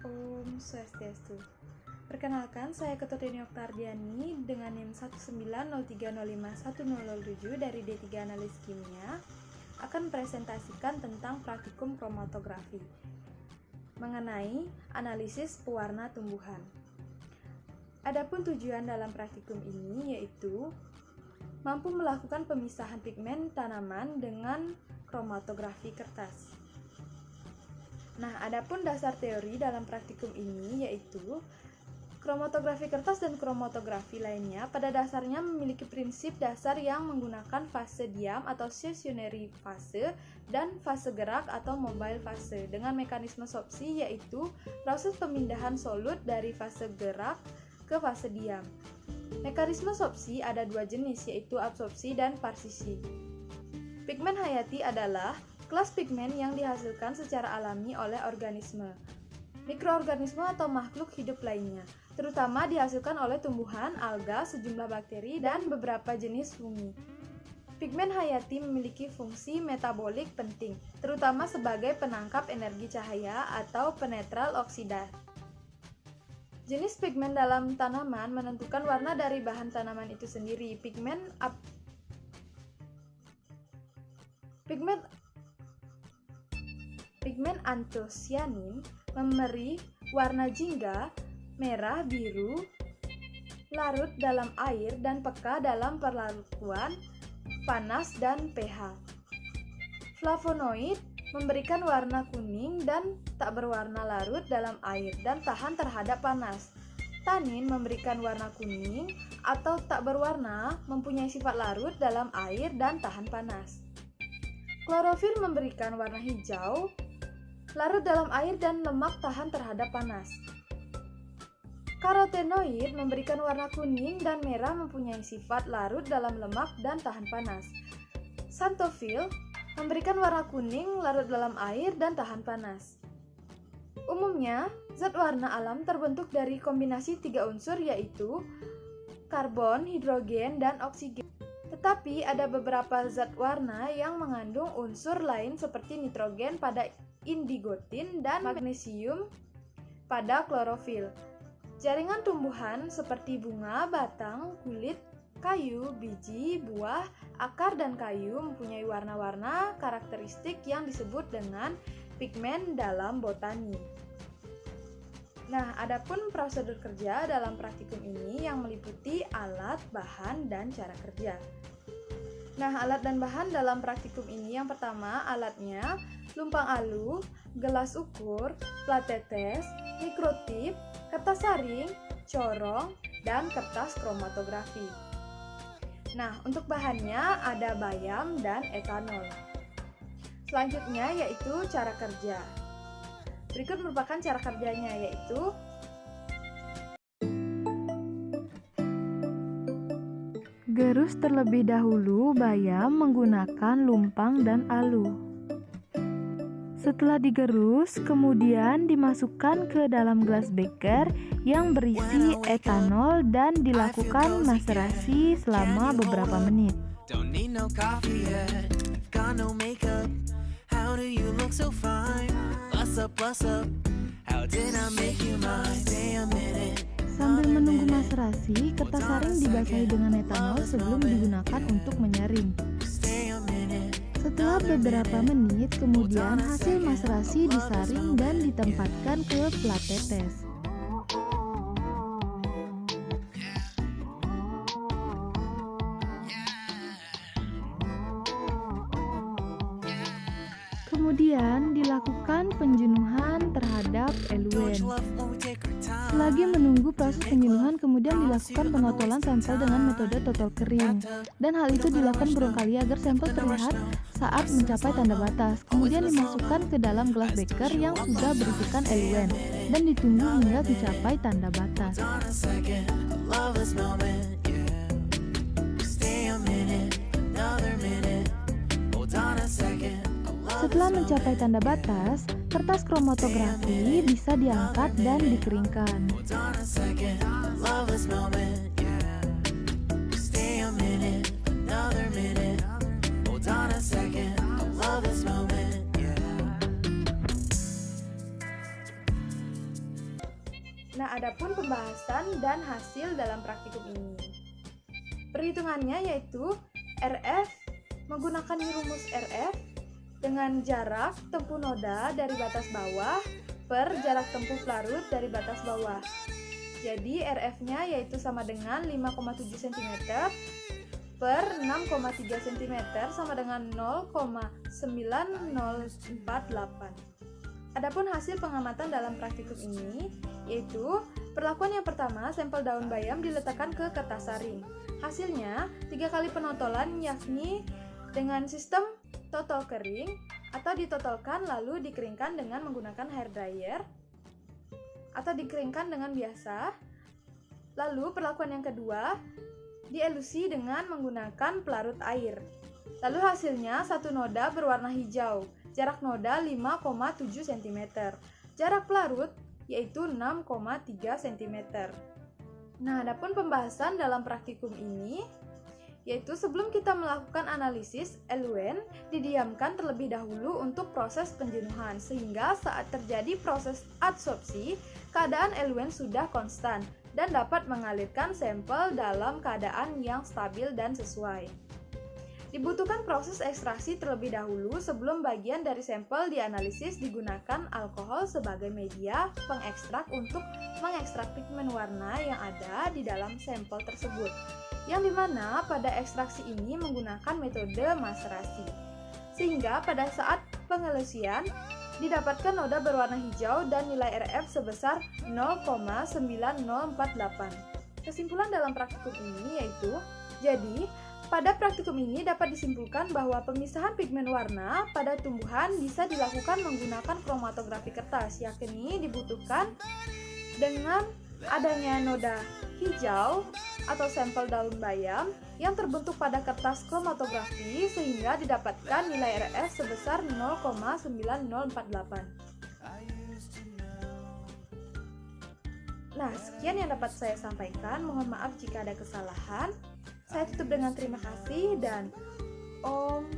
Om Swastiastu. Perkenalkan, saya Ketut Eni Oktardiani dengan NIM 190305107 dari D3 Analis Kimia akan presentasikan tentang praktikum kromatografi mengenai analisis pewarna tumbuhan. Adapun tujuan dalam praktikum ini yaitu mampu melakukan pemisahan pigmen tanaman dengan kromatografi kertas. Nah, adapun dasar teori dalam praktikum ini yaitu kromatografi kertas dan kromatografi lainnya pada dasarnya memiliki prinsip dasar yang menggunakan fase diam atau stationary fase dan fase gerak atau mobile fase dengan mekanisme sorpsi yaitu proses pemindahan solut dari fase gerak ke fase diam. Mekanisme sorpsi ada dua jenis yaitu absorpsi dan parsisi. Pigmen hayati adalah kelas pigmen yang dihasilkan secara alami oleh organisme, mikroorganisme atau makhluk hidup lainnya, terutama dihasilkan oleh tumbuhan, alga, sejumlah bakteri, dan beberapa jenis fungi. Pigmen hayati memiliki fungsi metabolik penting, terutama sebagai penangkap energi cahaya atau penetral oksida. Jenis pigmen dalam tanaman menentukan warna dari bahan tanaman itu sendiri. Pigmen antosianin memberi warna jingga, merah, biru, larut dalam air dan peka dalam perlakuan panas dan pH. Flavonoid memberikan warna kuning dan tak berwarna larut dalam air dan tahan terhadap panas. Tanin memberikan warna kuning atau tak berwarna, mempunyai sifat larut dalam air dan tahan panas. Klorofil memberikan warna hijau, larut dalam air dan lemak tahan terhadap panas. Karotenoid memberikan warna kuning dan merah, mempunyai sifat larut dalam lemak dan tahan panas. Xanthofil memberikan warna kuning, larut dalam air dan tahan panas. Umumnya, zat warna alam terbentuk dari kombinasi tiga unsur yaitu karbon, hidrogen, dan oksigen. Tetapi ada beberapa zat warna yang mengandung unsur lain seperti nitrogen pada indigotin dan magnesium pada klorofil. Jaringan tumbuhan seperti bunga, batang, kulit, kayu, biji, buah, akar, dan kayu mempunyai warna-warna karakteristik yang disebut dengan pigmen dalam botani. Nah, adapun prosedur kerja dalam praktikum ini yang meliputi alat, bahan, dan cara kerja. Nah, alat dan bahan dalam praktikum ini yang pertama alatnya lumpang alu, gelas ukur, plat tetes, mikrotip, kertas saring, corong, dan kertas kromatografi. Nah, untuk bahannya ada bayam dan etanol. Selanjutnya yaitu cara kerja. Berikut merupakan cara kerjanya yaitu gerus terlebih dahulu bayam menggunakan lumpang dan alu. Setelah digerus, kemudian dimasukkan ke dalam gelas beker yang berisi etanol dan dilakukan maserasi selama beberapa menit. Sambil menunggu maserasi, kertas saring dibasahi dengan etanol sebelum digunakan untuk menyaring. Setelah beberapa menit, kemudian hasil maserasi disaring dan ditempatkan ke plat tetes. Kemudian dilakukan penjenuhan terhadap eluen. Selagi menunggu proses penjenuhan, kemudian dilakukan pengotolan sampel dengan metode totol kering. Dan hal itu dilakukan berulang kali agar sampel terlihat saat mencapai tanda batas. Kemudian dimasukkan ke dalam gelas beker yang sudah berisikan eluen dan ditunggu hingga mencapai tanda batas. Setelah mencapai tanda batas, kertas kromatografi bisa diangkat dan dikeringkan. Nah, adapun pembahasan dan hasil dalam praktikum ini. Perhitungannya yaitu RF menggunakan rumus RF dengan jarak tempuh noda dari batas bawah per jarak tempuh pelarut dari batas bawah. Jadi RF-nya yaitu sama dengan 5,7 cm per 6,3 cm sama dengan 0,9048. Adapun hasil pengamatan dalam praktikum ini yaitu perlakuan yang pertama, sampel daun bayam diletakkan ke kertas saring. Hasilnya 3 kali penotolan, yakni dengan sistem totol kering atau ditotolkan lalu dikeringkan dengan menggunakan hair dryer atau dikeringkan dengan biasa. Lalu perlakuan yang kedua, dielusi dengan menggunakan pelarut air. Lalu hasilnya satu noda berwarna hijau, jarak noda 5,7 cm, jarak pelarut yaitu 6,3 cm. Nah, adapun pembahasan dalam praktikum ini yaitu sebelum kita melakukan analisis, eluen didiamkan terlebih dahulu untuk proses penjenuhan, sehingga saat terjadi proses adsorpsi, keadaan eluen sudah konstan dan dapat mengalirkan sampel dalam keadaan yang stabil dan sesuai. Dibutuhkan proses ekstraksi terlebih dahulu sebelum bagian dari sampel dianalisis, digunakan alkohol sebagai media pengekstrak untuk mengekstrak pigmen warna yang ada di dalam sampel tersebut, yang dimana pada ekstraksi ini menggunakan metode maserasi. Sehingga pada saat pengelusian didapatkan noda berwarna hijau dan nilai RF sebesar 0,9048. Kesimpulan dalam praktikum ini yaitu, jadi pada praktikum ini dapat disimpulkan bahwa pemisahan pigmen warna pada tumbuhan bisa dilakukan menggunakan kromatografi kertas, yakni dibutuhkan dengan adanya noda hijau atau sampel daun bayam yang terbentuk pada kertas kromatografi sehingga didapatkan nilai RF sebesar 0,9048. Nah, sekian yang dapat saya sampaikan. Mohon maaf jika ada kesalahan. Saya tutup dengan terima kasih dan Om